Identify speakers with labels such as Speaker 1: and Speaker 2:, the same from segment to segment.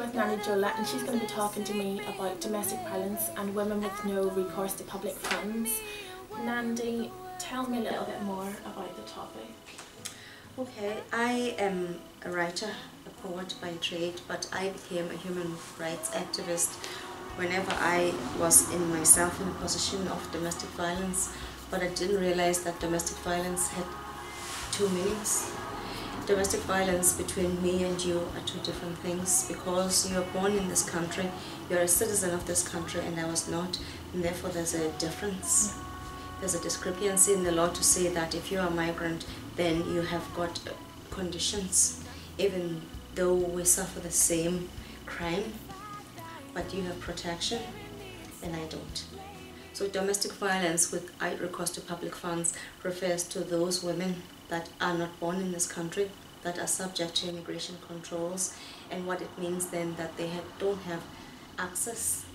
Speaker 1: with Nanny Jola, and she's going to be talking to me about domestic violence and women with no recourse to public funds. Nandi, tell me a little bit more about the topic.
Speaker 2: Okay, I am a writer, a poet by trade, but I became a human rights activist whenever I was in myself in a position of domestic violence, but I didn't realize that domestic violence had two meanings. Domestic violence between me and you are two different things, because you are born in this country, you're a citizen of this country and I was not, and therefore there's a difference. There's a discrepancy in the law to say that if you're a migrant, then you have got conditions, even though we suffer the same crime, but you have protection and I don't. So domestic violence without recourse to public funds refers to those women that are not born in this country, that are subject to immigration controls, and what it means then that they don't have access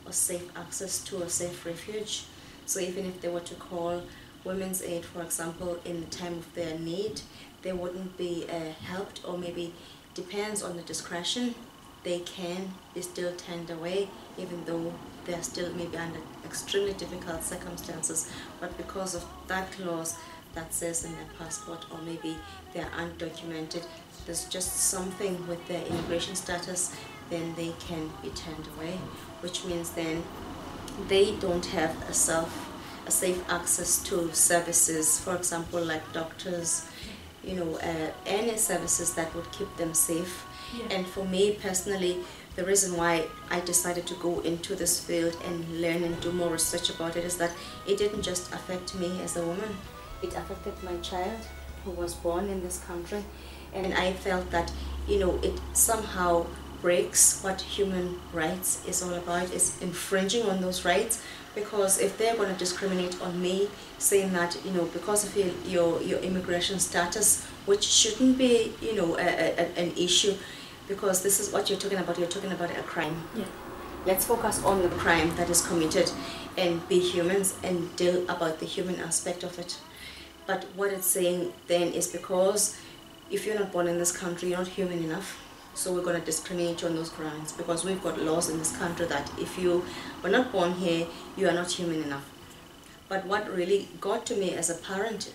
Speaker 2: or safe access to a safe refuge. So even if they were to call Women's Aid, for example, in the time of their need, they wouldn't be helped, or maybe depends on the discretion, they can be still turned away, even though they're still maybe under extremely difficult circumstances, but because of that clause that says in their passport, or maybe they're undocumented, there's just something with their immigration status, then they can be turned away, which means then they don't have a safe access to services, for example, like doctors, you know, any services that would keep them safe. Yeah. And for me personally, the reason why I decided to go into this field and learn and do more research about it is that it didn't just affect me as a woman, it affected my child who was born in this country, and I felt that, you know, it somehow breaks what human rights is all about, is infringing on those rights, because if they're going to discriminate on me, saying that, you know, because of your immigration status, which shouldn't be, you know, an issue, because this is what you're talking about a crime. Yeah. Let's focus on the crime that is committed and be humans and deal about the human aspect of it. But what it's saying then is, because if you're not born in this country, you're not human enough. So we're going to discriminate you on those grounds, because we've got laws in this country that if you were not born here, you are not human enough. But what really got to me as a parent,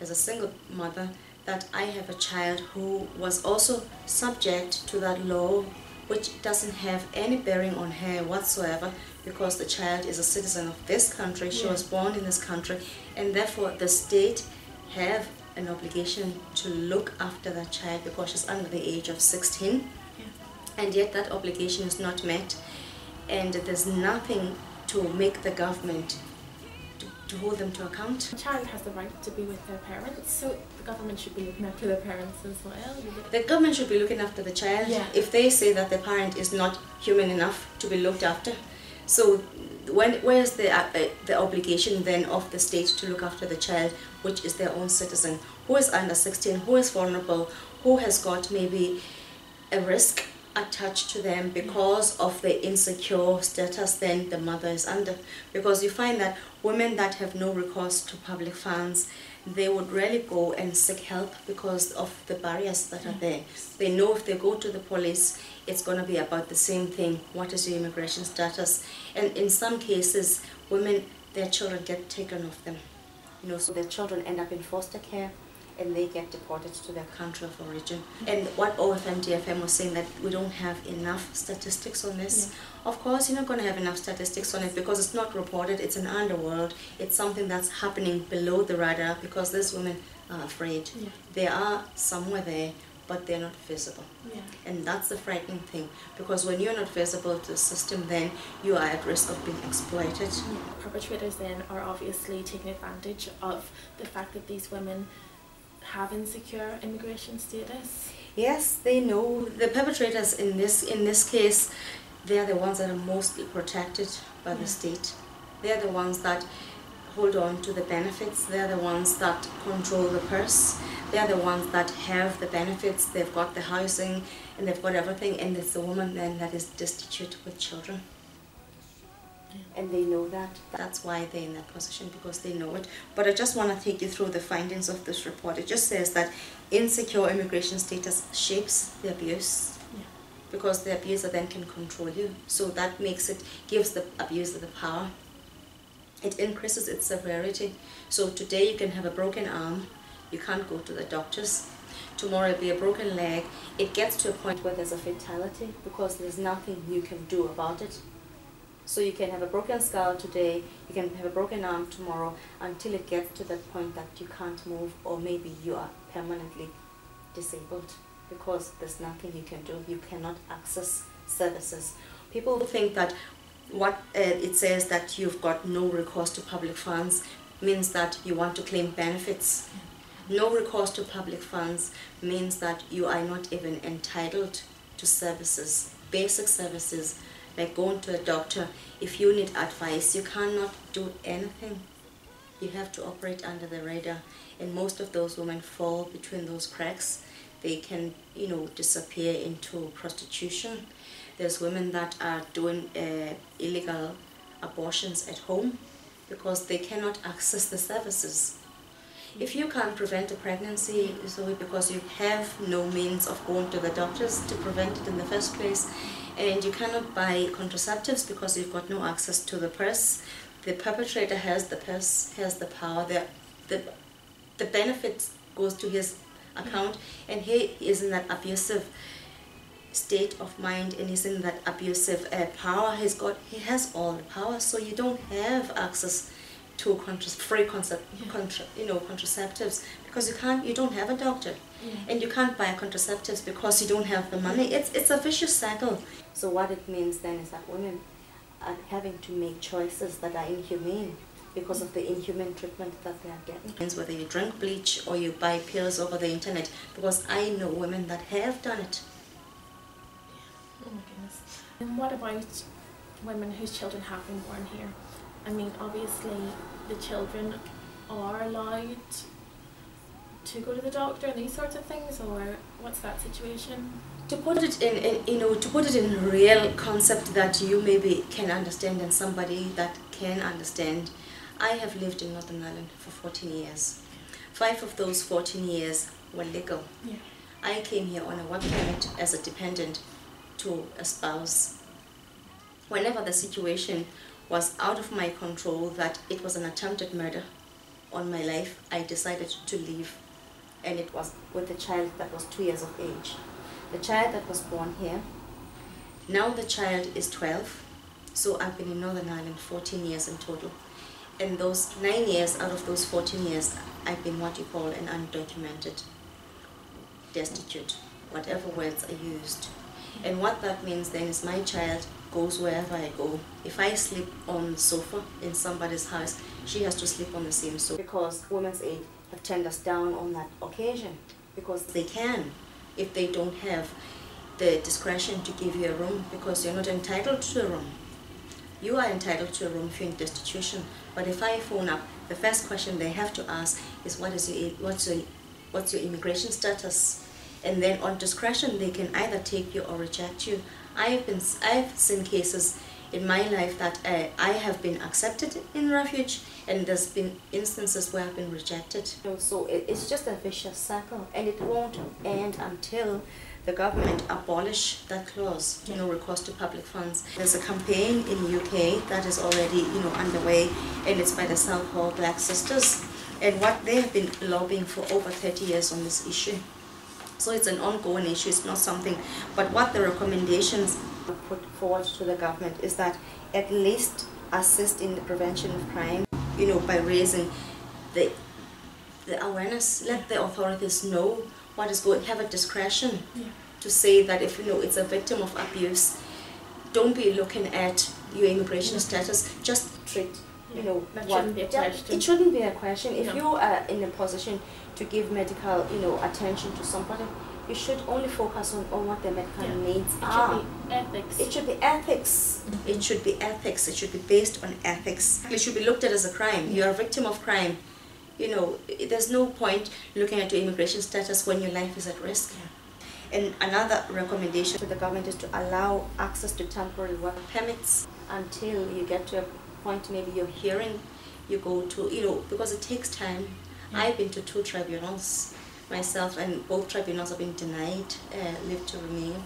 Speaker 2: as a single mother, that I have a child who was also subject to that law, which doesn't have any bearing on her whatsoever, because the child is a citizen of this country, she was born in this country, and therefore the state have an obligation to look after that child because she's under the age of 16, and yet that obligation is not met, and there's nothing to make the government to hold them to account.
Speaker 1: The child has the right to be with their parents, so the government should be looking after their parents as well.
Speaker 2: The government should be looking after the child. If they say that the parent is not human enough to be looked after, so where's the obligation then of the state to look after the child, which is their own citizen, who is under 16, who is vulnerable, who has got maybe a risk attached to them because of the insecure status then the mother is under? Because you find that women that have no recourse to public funds, they would rarely go and seek help because of the barriers that are there. They know if they go to the police, it's going to be about the same thing. What is your immigration status? And in some cases, women, their children get taken off them. You know, so their children end up in foster care and they get deported to their country of origin. And what OFM, DFM was saying, that we don't have enough statistics on this. Of course, you're not going to have enough statistics on it because it's not reported, it's an underworld, it's something that's happening below the radar because these women are afraid. They are somewhere there, but they're not visible. And that's the frightening thing, because when you're not visible to the system, then you are at risk of being exploited.
Speaker 1: Perpetrators then are obviously taking advantage of the fact that these women have insecure immigration status.
Speaker 2: Yes, they know. The perpetrators in this case, they are the ones that are mostly protected by the state. They are the ones that hold on to the benefits. They are the ones that control the purse. They are the ones that have the benefits. They've got the housing and they've got everything, and it's the woman then that is destitute with children. And they know that. That's why they're in that position, because they know it. But I just want to take you through the findings of this report. It just says that insecure immigration status shapes the abuse. because the abuser then can control you. So that gives the abuser the power. It increases its severity. So today you can have a broken arm, you can't go to the doctors. Tomorrow it'll be a broken leg. It gets to a point where there's a fatality because there's nothing you can do about it. So you can have a broken skull today, you can have a broken arm tomorrow, until it gets to that point that you can't move, or maybe you are permanently disabled because there's nothing you can do. You cannot access services. People think that what it says that you've got no recourse to public funds means that you want to claim benefits. No recourse to public funds means that you are not even entitled to services, basic services, like going to a doctor. If you need advice, you cannot do anything. You have to operate under the radar, and most of those women fall between those cracks. They can, disappear into prostitution. There's women that are doing illegal abortions at home because they cannot access the services. If you can't prevent a pregnancy, so because you have no means of going to the doctors to prevent it in the first place, and you cannot buy contraceptives because you've got no access to the purse, the perpetrator has the purse, has the power, the benefit goes to his account, and he is in that abusive state of mind, and he's in that abusive power. He has all the power, so you don't have access to free contraceptives because you don't have a doctor, and you can't buy contraceptives because you don't have the money. It's a vicious cycle. So what it means then is that women are having to make choices that are inhumane because of the inhuman treatment that they are getting. It's whether you drink bleach or you buy pills over the internet, because I know women that have done it.
Speaker 1: Oh my goodness. And what about women whose children have been born here? I mean, obviously the children are allowed to go to the doctor and these sorts of things, or what's that situation?
Speaker 2: To put it in real concept that you maybe can understand, and somebody that can understand, I have lived in Northern Ireland for 14 years. 5 of those 14 years were legal.
Speaker 1: Yeah.
Speaker 2: I came here on a work permit as a dependent to a spouse. Whenever the situation was out of my control, that it was an attempted murder on my life, I decided to leave. And it was with a child that was 2 years of age. The child that was born here, now the child is 12, so I've been in Northern Ireland 14 years in total. And those 9 years out of those 14 years, I've been what you call an undocumented, destitute, whatever words are used. And what that means then is my child goes wherever I go. If I sleep on the sofa in somebody's house, she has to sleep on the same sofa. Because Women's Aid have turned us down on that occasion, because they can, if they don't have the discretion to give you a room, because you're not entitled to a room. You are entitled to a room if you're in destitution, but if I phone up, the first question they have to ask is what's your immigration status? And then on discretion they can either take you or reject you. I've seen cases in my life that I have been accepted in refuge, and there's been instances where I've been rejected. So it's just a vicious cycle, and it won't end until the government abolish that clause, no recourse to public funds. There's a campaign in the UK that is already underway, and it's by the Southall Black Sisters, and what they have been lobbying for over 30 years on this issue. So it's an ongoing issue, it's not something, but what the recommendations put forward to the government is that at least assist in the prevention of crime, by raising the awareness, let the authorities know what is going, have a discretion to say that if it's a victim of abuse, don't be looking at your immigration status, just treat,
Speaker 1: that shouldn't be a question.
Speaker 2: It shouldn't be a question. If you are in a position to give medical, attention to somebody, you should only focus on what their medical needs are.
Speaker 1: It should be ethics.
Speaker 2: It should be ethics. It should be ethics. It should be based on ethics. It should be looked at as a crime. You are a victim of crime. There's no point looking at your immigration status when your life is at risk. And another recommendation to the government is to allow access to temporary work permits until you get to a point, maybe you're hearing, you go to, because it takes time. I've been to 2 tribunals myself, and both tribunals have been denied leave to remain.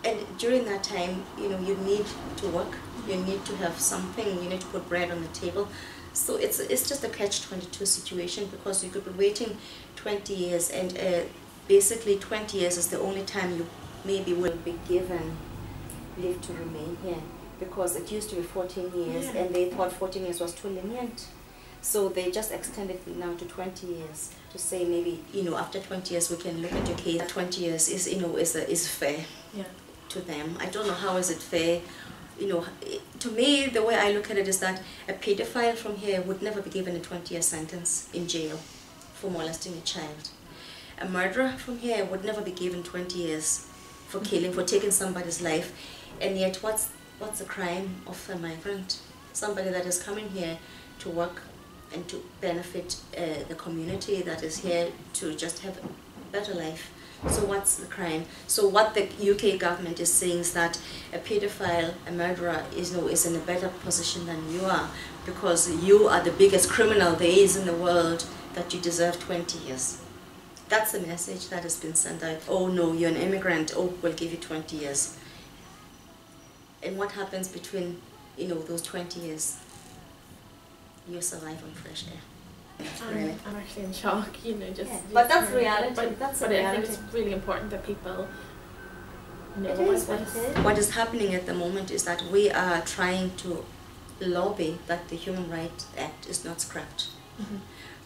Speaker 2: And during that time, you know, you need to work, you need to have something, you need to put bread on the table. So it's just a catch-22 situation, because you could be waiting 20 years, and basically 20 years is the only time you maybe will be given leave to remain here, because it used to be 14 years,
Speaker 1: Yeah.
Speaker 2: and they thought 14 years was too lenient. So they just extended it now to 20 years to say maybe, you know, after 20 years we can look at your case. 20 years is, you know, is fair
Speaker 1: Yeah.
Speaker 2: to them. I don't know how is it fair. You know, to me, the way I look at it is that a pedophile from here would never be given a 20-year sentence in jail for molesting a child. A murderer from here would never be given 20 years for killing, for taking somebody's life. And yet, what's the crime of a migrant? Somebody that is coming here to work and to benefit the community that is here to just have a better life. So what's the crime? So what the UK government is saying is that a paedophile, a murderer, is in a better position than you are, because you are the biggest criminal there is in the world, that you deserve 20 years. That's the message that has been sent out. Oh no, you're an immigrant, oh, we'll give you 20 years. And what happens between, you know, those 20 years? You survive on fresh air. Really.
Speaker 1: I'm actually in shock, you know, just...
Speaker 2: Yeah. But that's reality. That's
Speaker 1: but
Speaker 2: reality.
Speaker 1: I think it's really important that people know
Speaker 2: It
Speaker 1: about
Speaker 2: is what
Speaker 1: this.
Speaker 2: it is. What is happening at the moment is that we are trying to lobby that the Human Rights Act is not scrapped.
Speaker 1: Mm-hmm.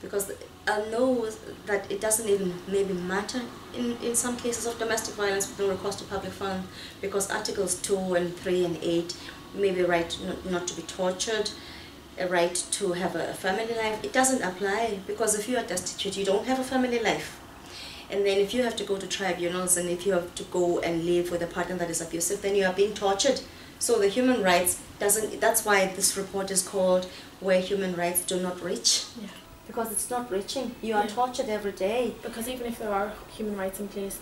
Speaker 2: Because I know that it doesn't even maybe matter in some cases of domestic violence with no recourse to public fund, because Articles 2 and 3 and 8, maybe right not to be tortured, a right to have a family life, it doesn't apply, because if you are destitute, you don't have a family life. And then if you have to go to tribunals, and if you have to go and live with a partner that is abusive, then you are being tortured. So the human rights doesn't, that's why this report is called Where Human Rights Do Not Reach.
Speaker 1: Yeah.
Speaker 2: Because it's not reaching. You are tortured every day.
Speaker 1: Because even if there are human rights in place,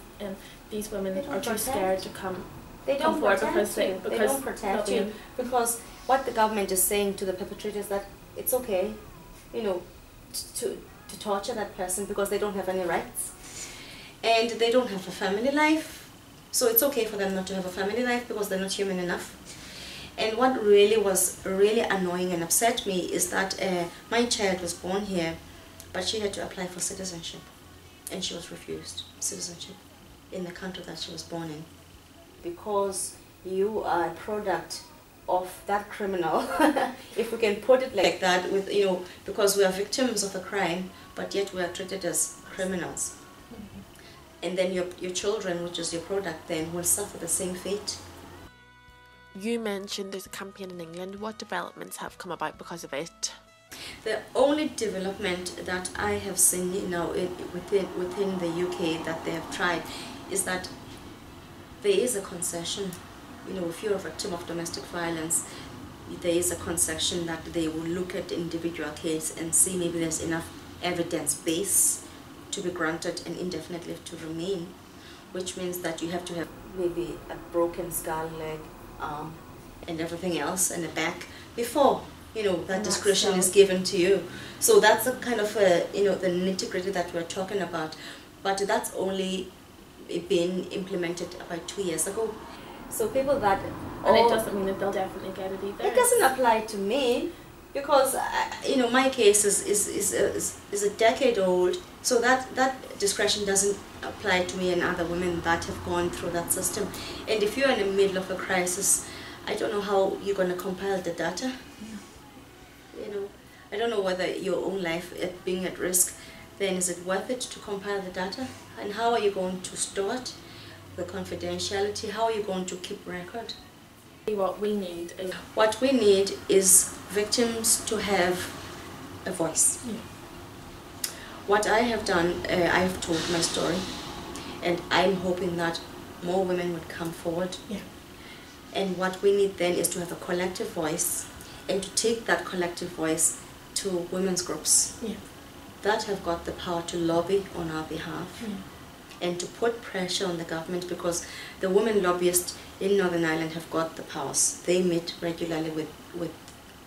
Speaker 1: these women are too
Speaker 2: protect.
Speaker 1: scared to come.
Speaker 2: They don't protect you.
Speaker 1: Because
Speaker 2: they don't protect you. Because what the government is saying to the perpetrators, that it's okay, you know, to torture that person because they don't have any rights. And they don't have a family life. So it's okay for them not to have a family life because they're not human enough. And what really was really annoying and upset me is that my child was born here, but she had to apply for citizenship. And she was refused citizenship in the country that she was born in. Because you are a product of that criminal, if we can put it like that, with, you know, because we are victims of a crime, but yet we are treated as criminals. Mm-hmm. And then your children, which is your product, then will suffer the same fate.
Speaker 1: You mentioned there's a campaign in England. What developments have come about because of it?
Speaker 2: The only development that I have seen, you know, within the UK that they have tried is that there is a concession. You know, if you're a victim of domestic violence, there is a concession that they will look at individual case and see maybe there's enough evidence base to be granted an indefinite leave to remain, which means that you have to have maybe a broken skull, leg, arm, and everything else, and a back before, you know, that discretion is given to you. So that's a kind of a, you know, the nitty-gritty that we're talking about. But that's only been implemented about 2 years ago. So people that...
Speaker 1: And it doesn't mean that they'll definitely get it either.
Speaker 2: It doesn't apply to me, because, you know, my case is a decade old, so that discretion doesn't apply to me and other women that have gone through that system. And if you're in the middle of a crisis, I don't know how you're going to compile the data. Yeah. You know, I don't know whether your own life being at risk, then is it worth it to compile the data? And how are you going to store it? The confidentiality, how are you going to keep record?
Speaker 1: What we need
Speaker 2: is victims to have a voice. Yeah. What I have done, I've told my story, and I'm hoping that more women would come forward.
Speaker 1: Yeah.
Speaker 2: And what we need then is to have a collective voice, and to take that collective voice to women's groups, yeah, that have got the power to lobby on our behalf. Yeah. And to put pressure on the government, because the women lobbyists in Northern Ireland have got the powers. They meet regularly with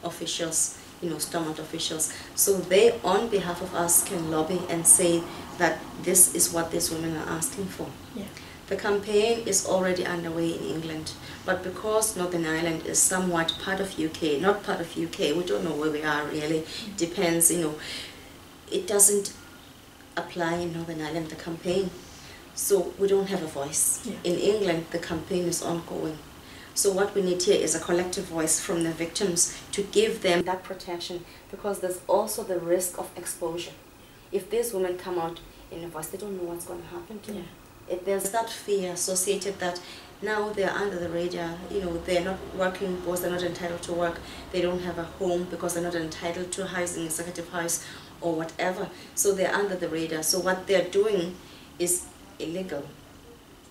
Speaker 2: officials, you know, Stormont officials. So they, on behalf of us, can lobby and say that this is what these women are asking for. Yeah. The campaign is already underway in England, but because Northern Ireland is somewhat part of UK, not part of UK, we don't know where we are really, depends, it doesn't apply in Northern Ireland, the campaign. So we don't have a voice.
Speaker 1: Yeah.
Speaker 2: In England, the campaign is ongoing. So what we need here is a collective voice from the victims to give them that protection, because there's also the risk of exposure. If these women come out in a voice, they don't know what's going to happen to them. If there's that fear associated that now they're under the radar, they're not working because they're not entitled to work, they don't have a home because they're not entitled to a housing executive house or whatever, so they're under the radar. So what they're doing is illegal.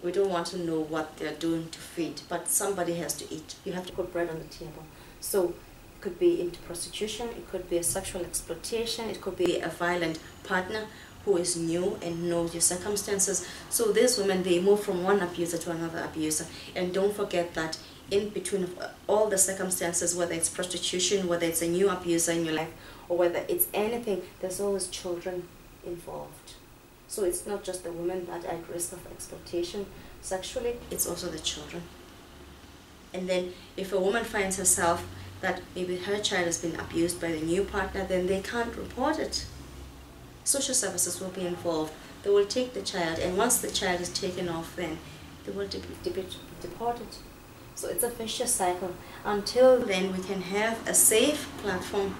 Speaker 2: We don't want to know what they're doing to feed, but somebody has to eat. You have to put bread on the table. So it could be into prostitution, it could be a sexual exploitation, it could be a violent partner who is new and knows your circumstances. So these women, they move from one abuser to another abuser. And don't forget that in between all the circumstances, whether it's prostitution, whether it's a new abuser in your life, or whether it's anything, there's always children involved. So it's not just the women that are at risk of exploitation sexually, it's also the children. And then if a woman finds herself that maybe her child has been abused by the new partner, then they can't report it. Social services will be involved. They will take the child, and once the child is taken off, then they will be deported. So it's a vicious cycle. Until then, we can have a safe platform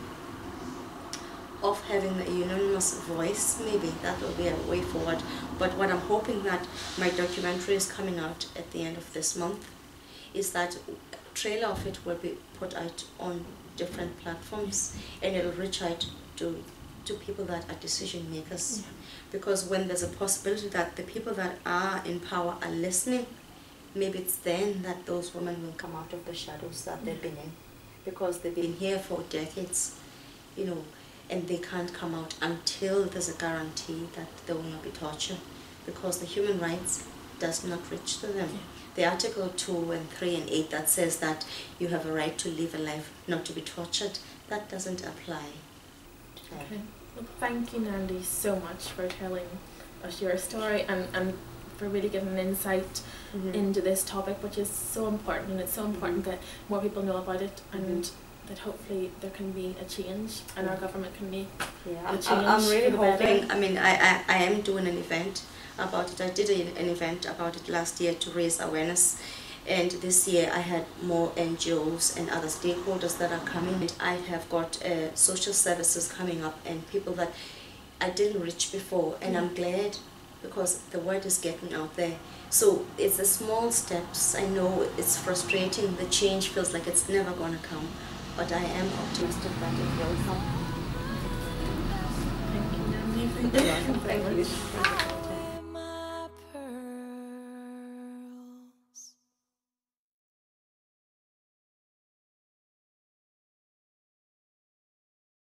Speaker 2: of having the unanimous voice. Maybe that will be a way forward. But what I'm hoping that my documentary is coming out at the end of this month is that a trailer of it will be put out on different platforms, and it'll reach out to people that are decision makers. Because when there's a possibility that the people that are in power are listening, maybe it's then that those women will come out of the shadows that they've been in, because they've been here for decades, and they can't come out until there's a guarantee that there will not be torture, because the human rights does not reach to them. The Article 2 and 3 and 8 that says that you have a right to live a life not to be tortured, that doesn't apply.
Speaker 1: Okay. Well, thank you, Nandi, so much for telling us your story and for really giving an insight into this topic, which is so important, and it's so important that more people know about it, and that hopefully there can be a change, and our government can make a change.
Speaker 2: I'm really hoping.
Speaker 1: Better.
Speaker 2: I am doing an event about it. I did an event about it last year to raise awareness. And this year I had more NGOs and other stakeholders that are coming. I have got social services coming up and people that I didn't reach before, and I'm glad because the word is getting out there. So it's the small steps. I know it's frustrating, the change feels like it's never going to come, but I am optimistic that it will come.
Speaker 1: Thank you, Nandi. Thank you.
Speaker 2: Thank you.